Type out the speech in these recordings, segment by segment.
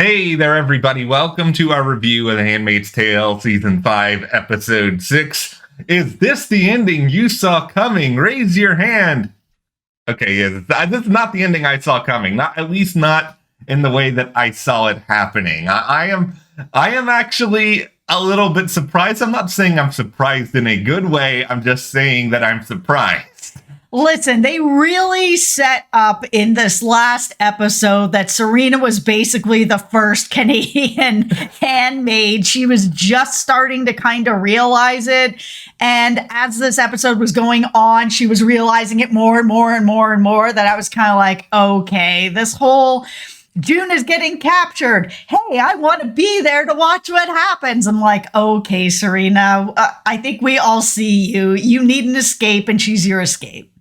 Hey there, everybody. Welcome to our review of The Handmaid's Tale, Season 5, Episode 6. Is this the ending you saw coming? Raise your hand. Okay, yeah, this is not the ending I saw coming. At least not in the way that I saw it happening. I am actually a little bit surprised. I'm not saying I'm surprised in a good way. I'm just saying that I'm surprised. Listen, they really set up in this last episode that Serena was basically the first Canadian handmaid. She was just starting to kind of realize it. And as this episode was going on, she was realizing it more and more and more and more, that I was kind of like, okay, this whole June is getting captured. Hey, I want to be there to watch what happens. I'm like, okay, Serena, I think we all see you. You need an escape, and she's your escape.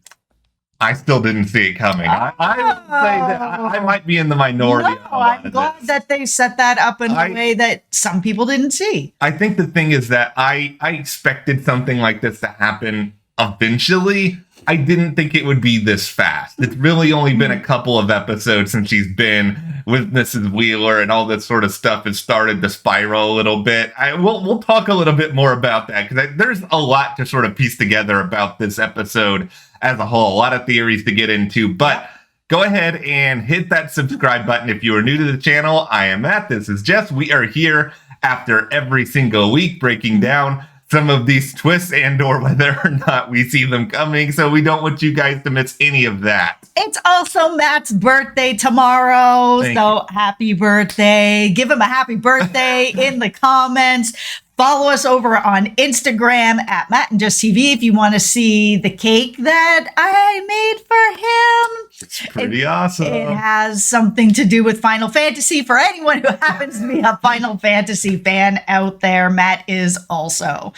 I still didn't see it coming. I would say that I might be in the minority. No, I'm glad that they set that up in a way that some people didn't see. I think the thing is that I expected something like this to happen eventually. I didn't think it would be this fast. It's really only been a couple of episodes since she's been with Mrs. Wheeler, and all this sort of stuff has started to spiral a little bit. We'll talk a little bit more about that, because there's a lot to sort of piece together about this episode as a whole. A lot of theories to get into, but go ahead and hit that subscribe button if you are new to the channel. I am Matt. This is Jess. We are here after every single week breaking down some of these twists and or whether or not we see them coming, so we don't want you guys to miss any of that. It's also Matt's birthday tomorrow, happy birthday. Give him a happy birthday in the comments. Follow us over on Instagram at Matt and Jess TV if you want to see the cake that I made for him. It's pretty awesome. It has something to do with Final Fantasy. For anyone who happens to be a Final Fantasy fan out there, Matt is also.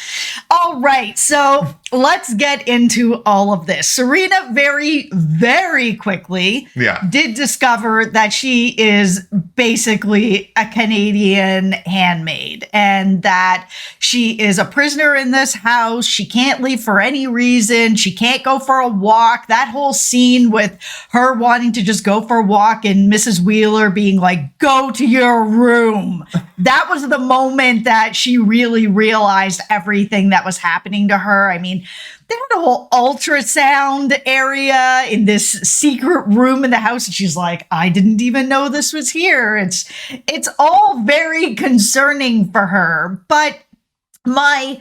All right, so let's get into all of this. Serena very, very quickly did discover that she is basically a Canadian handmaid, and that she is a prisoner in this house. She can't leave for any reason. She can't go for a walk. That whole scene with her wanting to just go for a walk and Mrs. Wheeler being like, go to your room. That was the moment that she really realized everything that was happening to her. I mean, they had a whole ultrasound area in this secret room in the house, and she's like, I didn't even know this was here. It's all very concerning for her. But my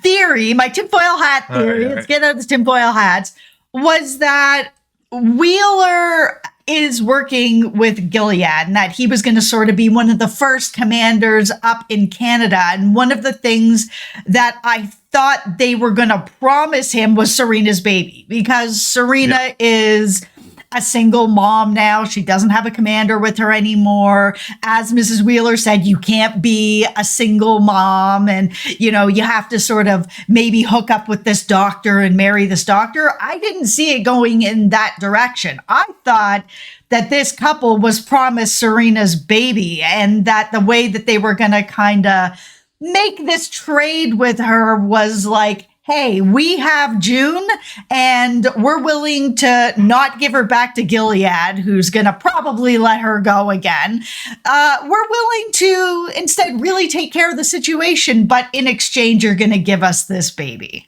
theory, my tinfoil hat theory, let's get out of the tinfoil hats, was that Wheeler is working with Gilead, and that he was going to sort of be one of the first commanders up in Canada. And one of the things that I thought they were going to promise him was Serena's baby, because Serena is a single mom now. She doesn't have a commander with her anymore. As Mrs. Wheeler said, you can't be a single mom, and, you know, you have to sort of maybe hook up with this doctor and marry this doctor. I didn't see it going in that direction. I thought that this couple was promised Serena's baby, and that the way that they were going to kind of make this trade with her was like, hey, we have June, and we're willing to not give her back to Gilead, who's going to probably let her go again. We're willing to instead really take care of the situation, but in exchange, you're going to give us this baby.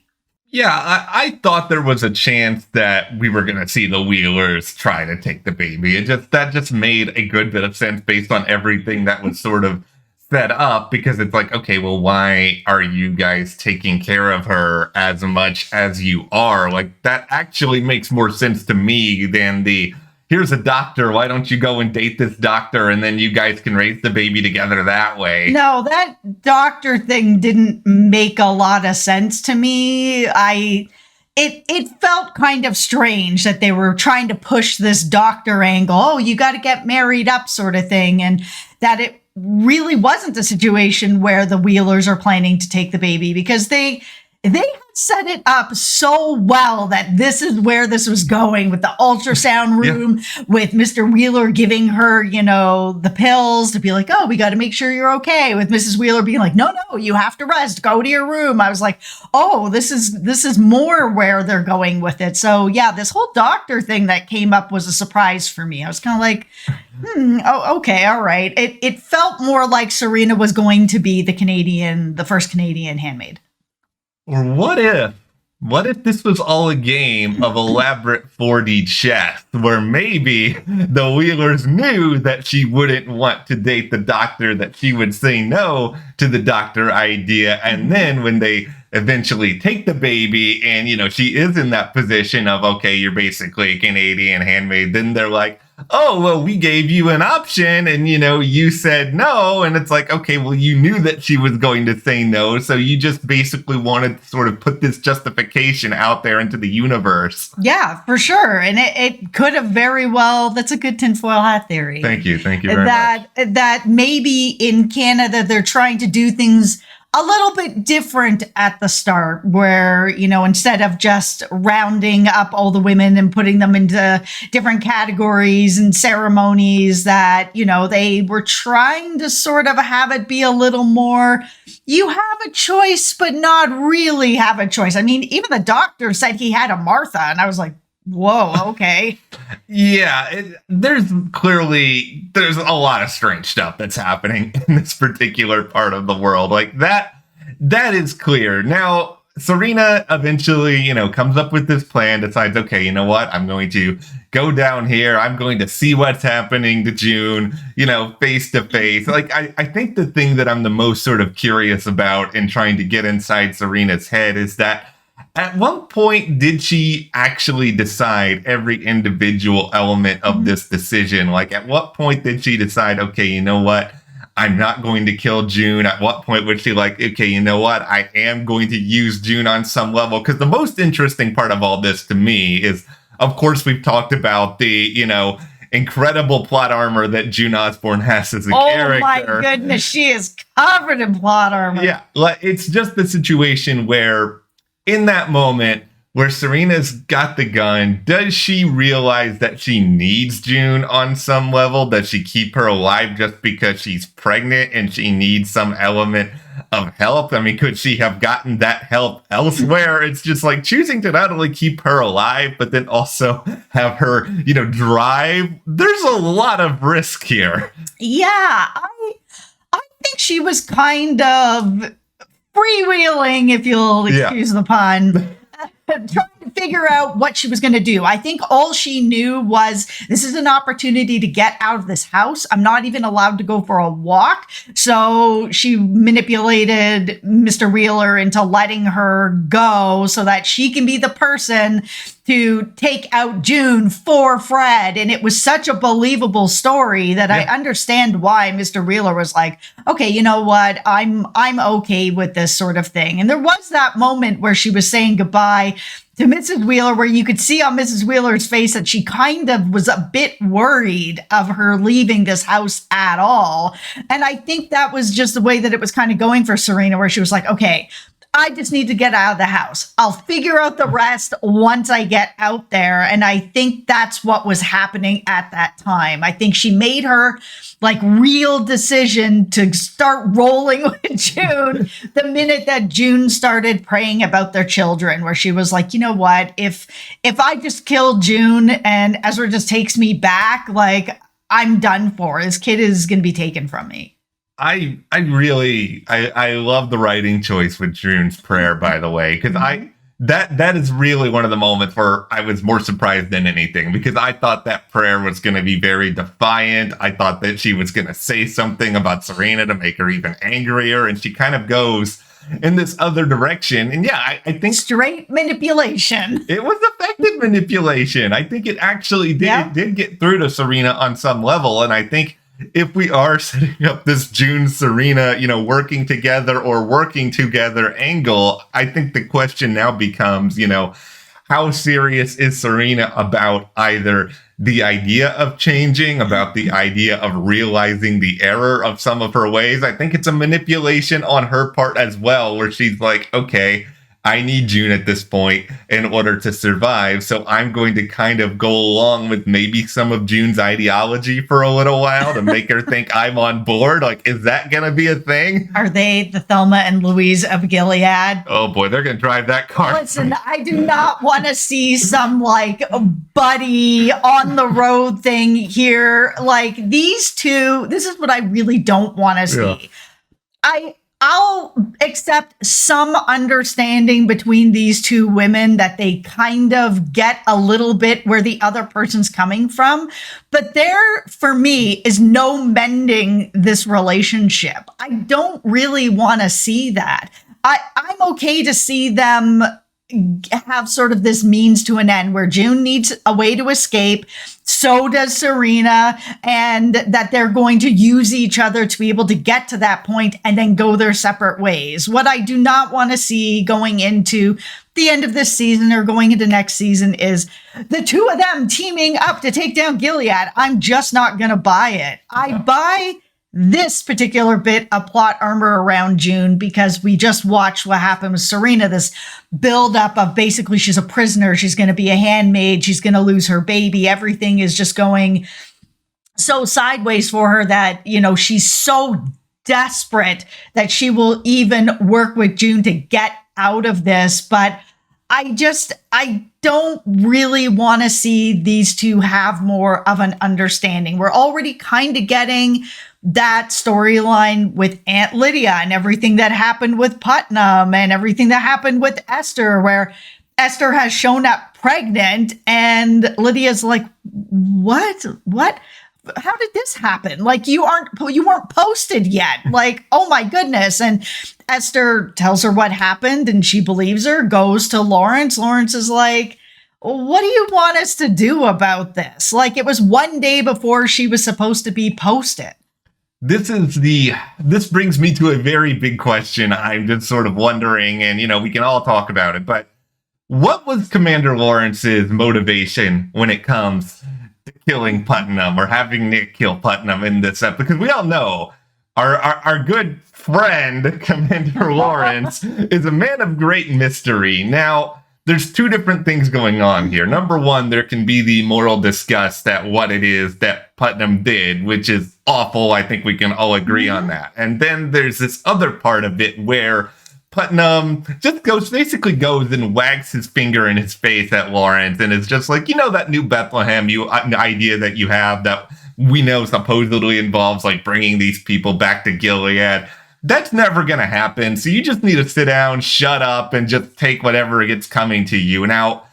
Yeah, I thought there was a chance that we were going to see the Wheelers try to take the baby. That just made a good bit of sense based on everything that was sort of set up, because it's like, okay, well, why are you guys taking care of her as much as you are? Like, that actually makes more sense to me than the, here's a doctor, why don't you go and date this doctor, and then you guys can raise the baby together that way. No, that doctor thing didn't make a lot of sense to me. It felt kind of strange that they were trying to push this doctor angle. Oh, you got to get married up sort of thing. And that it really wasn't a situation where the Wheelers are planning to take the baby, because they they had set it up so well that this is where this was going with the ultrasound room, with Mr. Wheeler giving her, the pills to be like, oh, we got to make sure you're okay. With Mrs. Wheeler being like, no, you have to rest. Go to your room. I was like, oh, this is more where they're going with it. So yeah, this whole doctor thing that came up was a surprise for me. I was kind of like, oh, okay, all right. It felt more like Serena was going to be the first Canadian handmaid. Or what if this was all a game of elaborate 4D chess, where maybe the Wheelers knew that she wouldn't want to date the doctor, that she would say no to the doctor idea, and then when they eventually take the baby and, she is in that position of, okay, you're basically a Canadian handmaid, then they're like, oh, well, we gave you an option and, you said no. And it's like, okay, well, you knew that she was going to say no. So you just basically wanted to sort of put this justification out there into the universe. Yeah, for sure. And it could have very well, that's a good tinfoil hat theory. Thank you very much. That maybe in Canada, they're trying to do things a little bit different at the start, where, instead of just rounding up all the women and putting them into different categories and ceremonies, that, they were trying to sort of have it be a little more, you have a choice, but not really have a choice. I mean, even the doctor said he had a Martha, and I was like, whoa, okay. Yeah, there's a lot of strange stuff that's happening in this particular part of the world. Like that is clear. Now, Serena eventually, comes up with this plan, decides, okay, you know what? I'm going to go down here. I'm going to see what's happening to June, face to face. Like, I think the thing that I'm the most sort of curious about in trying to get inside Serena's head is that at what point did she actually decide every individual element of this decision? Like, at what point did she decide, okay, you know what? I'm not going to kill June. At what point was she like, okay, you know what? I am going to use June on some level? Because the most interesting part of all this to me is, of course, we've talked about the, incredible plot armor that June Osborne has as a character. Oh my goodness, she is covered in plot armor. Yeah, it's just the situation where in that moment where Serena's got the gun, does she realize that she needs June on some level? Does she keep her alive just because she's pregnant and she needs some element of help? I mean, could she have gotten that help elsewhere? It's just like choosing to not only keep her alive, but then also have her, drive. There's a lot of risk here. Yeah, I think she was kind of freewheeling, if you'll excuse the pun, trying to figure out what she was going to do. I think all she knew was, this is an opportunity to get out of this house. I'm not even allowed to go for a walk. So she manipulated Mr. Wheeler into letting her go so that she can be the person to take out June for Fred. And it was such a believable story that I understand why Mr. Wheeler was like, okay, you know what? I'm okay with this sort of thing. And there was that moment where she was saying goodbye to Mrs. Wheeler, where you could see on Mrs. Wheeler's face that she kind of was a bit worried of her leaving this house at all. And I think that was just the way that it was kind of going for Serena, where she was like, okay, I just need to get out of the house. I'll figure out the rest once I get out there. And I think that's what was happening at that time. I think she made her real decision to start rolling with June the minute that June started praying about their children, where she was like, you know what, if I just kill June and Ezra just takes me back, I'm done for. This kid is going to be taken from me. I love the writing choice with June's prayer, by the way, because that is really one of the moments where I was more surprised than anything, because I thought that prayer was going to be very defiant. I thought that she was going to say something about Serena to make her even angrier, and she kind of goes in this other direction. And yeah, I think straight manipulation. It was effective manipulation. I think it actually did. It did get through to Serena on some level, and I think if we are setting up this June Serena, working together angle, I think the question now becomes, how serious is Serena about either the idea of changing, about the idea of realizing the error of some of her ways? I think it's a manipulation on her part as well, where she's like, okay, I need June at this point in order to survive. So I'm going to kind of go along with maybe some of June's ideology for a little while to make her think I'm on board. Like, is that going to be a thing? Are they the Thelma and Louise of Gilead? Oh boy, they're going to drive that car. Listen, I do not want to see some like buddy on the road thing here. Like these two, this is what I really don't want to see. Yeah. I'll accept some understanding between these two women that they kind of get a little bit where the other person's coming from. But there, for me, is no mending this relationship. I don't really want to see that. I'm okay to see them have sort of this means to an end where June needs a way to escape. So does Serena, and that they're going to use each other to be able to get to that point and then go their separate ways. What I do not want to see going into the end of this season or going into next season is the two of them teaming up to take down Gilead. I'm just not going to buy it. I buy this particular bit of plot armor around June because we just watched what happened with Serena, this buildup of basically she's a prisoner, she's going to be a handmaid, she's going to lose her baby, everything is just going so sideways for her that, you know, she's so desperate that she will even work with June to get out of this. But I don't really want to see these two have more of an understanding. We're already kind of getting that storyline with Aunt Lydia and everything that happened with Putnam and everything that happened with Esther, where Esther has shown up pregnant and Lydia's like, what? How did this happen? Like, you weren't posted yet. Like, oh my goodness. And Esther tells her what happened and she believes her, goes to Lawrence. Lawrence is like, what do you want us to do about this? Like, it was one day before she was supposed to be posted. This brings me to a very big question. I'm just sort of wondering, and, you know, we can all talk about it, but what was Commander Lawrence's motivation when it comes to killing Putnam or having Nick kill Putnam in this episode? Because we all know our good friend, Commander Lawrence, is a man of great mystery. Now, there's two different things going on here. Number one, there can be the moral disgust at what it is that Putnam did, which is awful. I think we can all agree on that. And then there's this other part of it where Putnam just basically goes and wags his finger in his face at Lawrence and is just like, you know, that New Bethlehem idea that you have that we know supposedly involves like bringing these people back to Gilead. That's never going to happen. So you just need to sit down, shut up, and just take whatever gets coming to you. Now,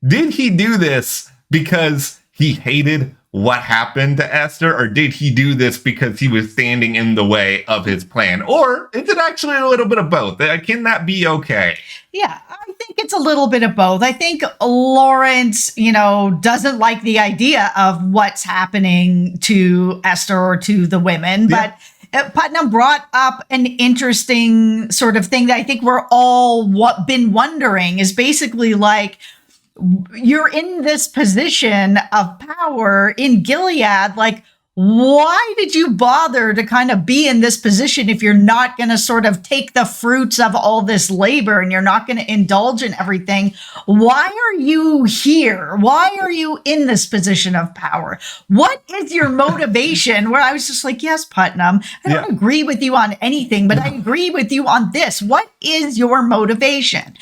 did he do this because he hated what happened to Esther, or did he do this because he was standing in the way of his plan? Or is it actually a little bit of both? Can that be okay? Yeah, I think it's a little bit of both. I think Lawrence, you know, doesn't like the idea of what's happening to Esther or to the women, but Putnam brought up an interesting sort of thing that I think we're all been wondering is basically like, you're in this position of power in Gilead, like, why did you bother to kind of be in this position if you're not going to sort of take the fruits of all this labor and you're not going to indulge in everything? Why are you here? Why are you in this position of power? What is your motivation? Where I was just like, yes, Putnam, I don't agree with you on anything, but I agree with you on this. What is your motivation?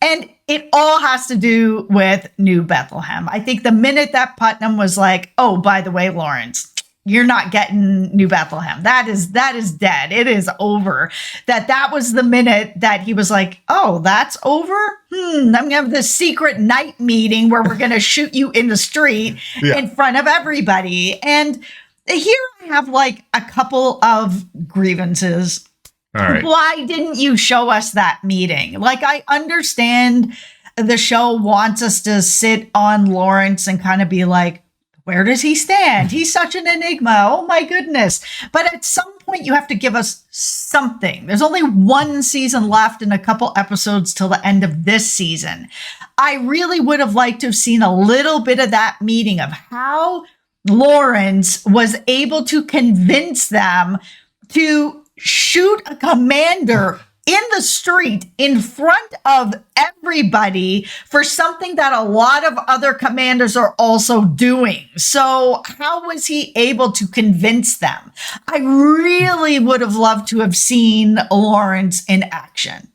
And it all has to do with New Bethlehem. I think the minute that Putnam was like, oh, by the way, Lawrence, you're not getting New Bethlehem. That is dead. It is over. That was the minute that he was like, oh, that's over? I'm going to have this secret night meeting where we're going to shoot you in the street in front of everybody. And here I have like a couple of grievances. All right. Why didn't you show us that meeting? Like, I understand the show wants us to sit on Lawrence and kind of be like, where does he stand? He's such an enigma. Oh my goodness. But at some point you have to give us something. There's only one season left and a couple episodes till the end of this season. I really would have liked to have seen a little bit of that meeting of how Lawrence was able to convince them to shoot a commander in the street in front of everybody for something that a lot of other commanders are also doing. So how was he able to convince them? I really would have loved to have seen Lawrence in action.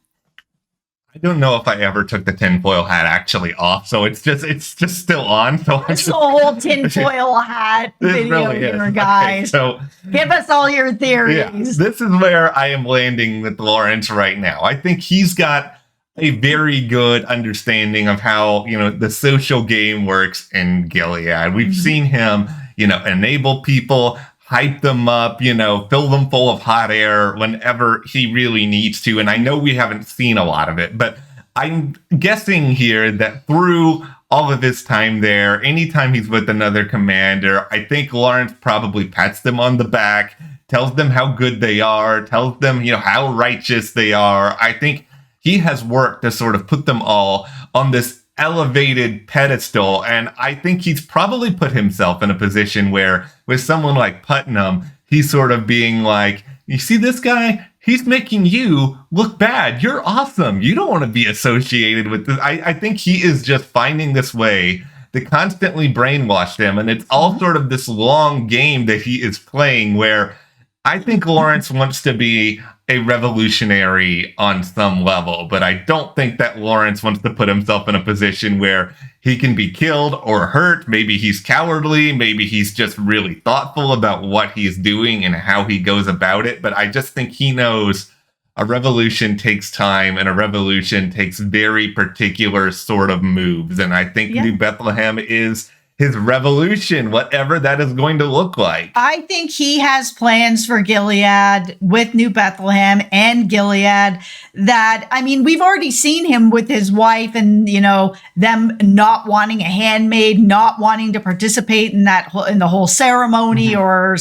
I don't know if I ever took the tinfoil hat actually off, so it's just still on. So This is a whole tinfoil hat video really here, guys. Okay, so give us all your theories. Yeah, this is where I am landing with Lawrence right now. I think he's got a very good understanding of how, the social game works in Gilead. We've seen him, enable people, hype them up, fill them full of hot air whenever he really needs to. And I know we haven't seen a lot of it, but I'm guessing here that through all of his time there, anytime he's with another commander, I think Lawrence probably pats them on the back, tells them how good they are, tells them, how righteous they are. I think he has worked to sort of put them all on this elevated pedestal, and I think he's probably put himself in a position where with someone like Putnam, he's sort of being like, you see this guy? He's making you look bad. You're awesome. You don't want to be associated with this. I think he is just finding this way to constantly brainwash them, and it's all sort of this long game that he is playing where I think Lawrence wants to be a revolutionary on some level, but I don't think that Lawrence wants to put himself in a position where he can be killed or hurt. Maybe he's cowardly. Maybe he's just really thoughtful about what he's doing and how he goes about it. But I just think he knows a revolution takes time, and a revolution takes very particular sort of moves. And I think New Bethlehem is his revolution, whatever that is going to look like. I think he has plans for Gilead with New Bethlehem and Gilead that, we've already seen him with his wife and, them not wanting a handmaid, not wanting to participate in the whole ceremony or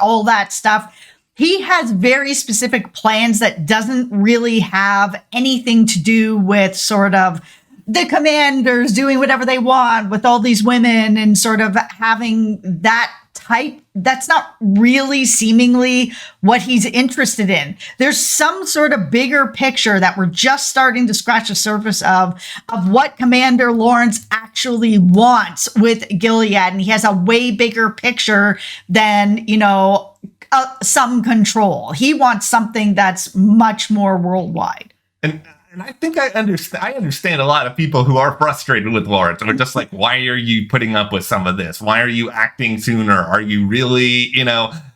all that stuff. He has very specific plans that doesn't really have anything to do with sort of the commanders doing whatever they want with all these women and sort of having that type. That's not really seemingly what he's interested in. There's some sort of bigger picture that we're just starting to scratch the surface of what Commander Lawrence actually wants with Gilead. And he has a way bigger picture than, some control. He wants something that's much more worldwide. And I think I understand a lot of people who are frustrated with Lawrence. They're just like, why are you putting up with some of this? Why are you acting sooner? Are you really,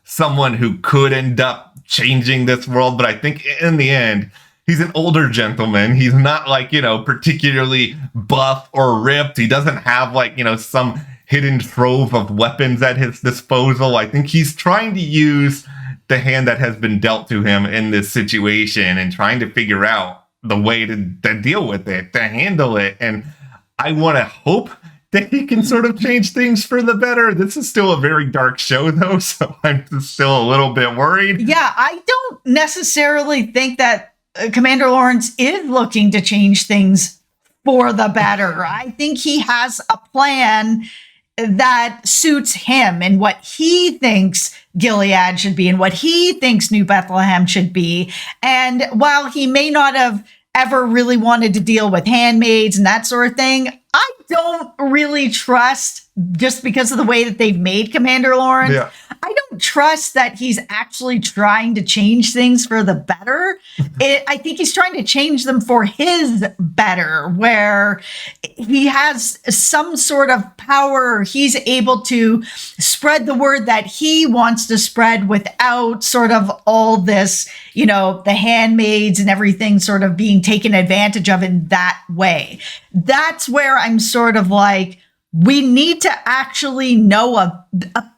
someone who could end up changing this world? But I think in the end, he's an older gentleman. He's not like, particularly buff or ripped. He doesn't have like, some hidden trove of weapons at his disposal. I think he's trying to use the hand that has been dealt to him in this situation and trying to figure out the way to deal with it, to handle it. And I want to hope that he can sort of change things for the better. This is still a very dark show, though, so I'm still a little bit worried. Yeah, I don't necessarily think that Commander Lawrence is looking to change things for the better. I think he has a plan that suits him and what he thinks Gilead should be and what he thinks New Bethlehem should be. And while he may not have ever really wanted to deal with handmaids and that sort of thing, I don't really trust, just because of the way that they've made Commander Lawrence, I don't trust that he's actually trying to change things for the better. I think he's trying to change them for his better, where he has some sort of power. He's able to spread the word that he wants to spread without sort of all this, the handmaids and everything sort of being taken advantage of in that way. That's where I'm sort of like, we need to actually know a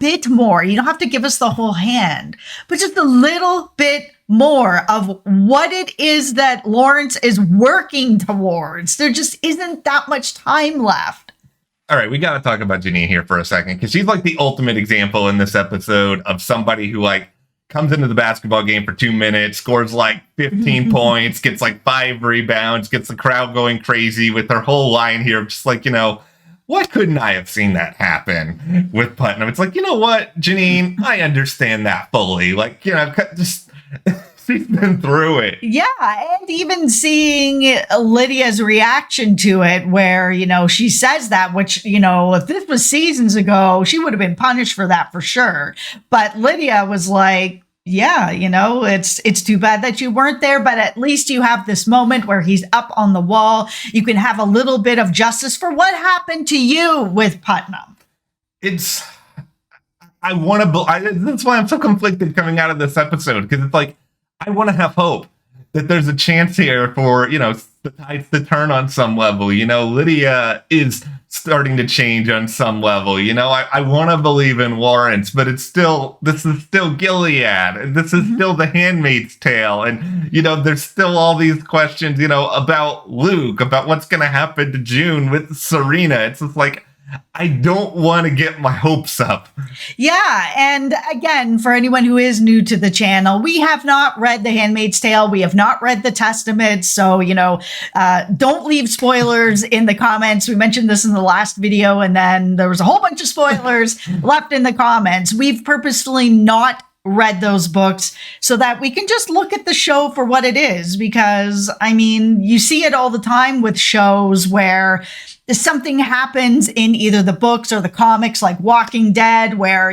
bit more. You don't have to give us the whole hand, but just a little bit more of what it is that Lawrence is working towards. There just isn't that much time left. All right, we got to talk about Janine here for a second, because she's like the ultimate example in this episode of somebody who like comes into the basketball game for 2 minutes, scores like 15 points, gets like 5 rebounds, gets the crowd going crazy with her whole line here of just like, why couldn't I have seen that happen with Putnam? It's like, you know what, Janine, I understand that fully. Like, just She's been through it. Yeah, and even seeing Lydia's reaction to it, where, she says that, which, if this was seasons ago, she would have been punished for that for sure. But Lydia was like, yeah, it's too bad that you weren't there, but at least you have this moment where he's up on the wall. You can have a little bit of justice for what happened to you with Putnam. That's why I'm so conflicted coming out of this episode, because it's like, I want to have hope that there's a chance here for, the tides to turn on some level. Lydia is starting to change on some level. I want to believe in Lawrence, but this is still Gilead. This is still the Handmaid's Tale. And, there's still all these questions, about Luke, about what's going to happen to June with Serena. It's just like, I don't want to get my hopes up. Yeah, and again, for anyone who is new to the channel, we have not read The Handmaid's Tale. We have not read the Testament, so, don't leave spoilers in the comments. We mentioned this in the last video, and then there was a whole bunch of spoilers left in the comments. We've purposefully not read those books so that we can just look at the show for what it is, because, you see it all the time with shows where something happens in either the books or the comics, like Walking Dead, where,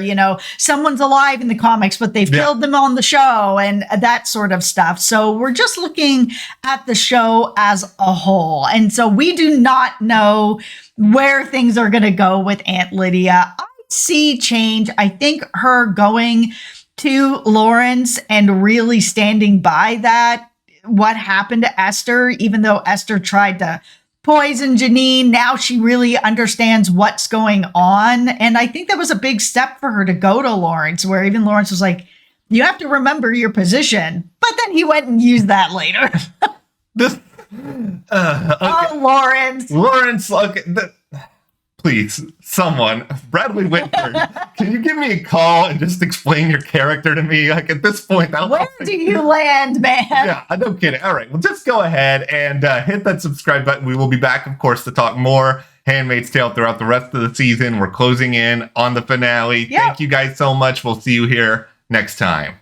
someone's alive in the comics, but they've killed them on the show and that sort of stuff. So we're just looking at the show as a whole. And so we do not know where things are going to go with Aunt Lydia. I see change. I think her going to Lawrence and really standing by that, what happened to Esther, even though Esther tried to poison Janine, now she really understands what's going on. And I think that was a big step for her to go to Lawrence, where even Lawrence was like, you have to remember your position. But then he went and used that later. Oh, Lawrence. Lawrence, okay. Please, someone, Bradley Whitford, can you give me a call and just explain your character to me? Like, at this point, where do you land, man? Yeah, no kidding. All right, well, just go ahead and hit that subscribe button. We will be back, of course, to talk more Handmaid's Tale throughout the rest of the season. We're closing in on the finale. Yep. Thank you guys so much. We'll see you here next time.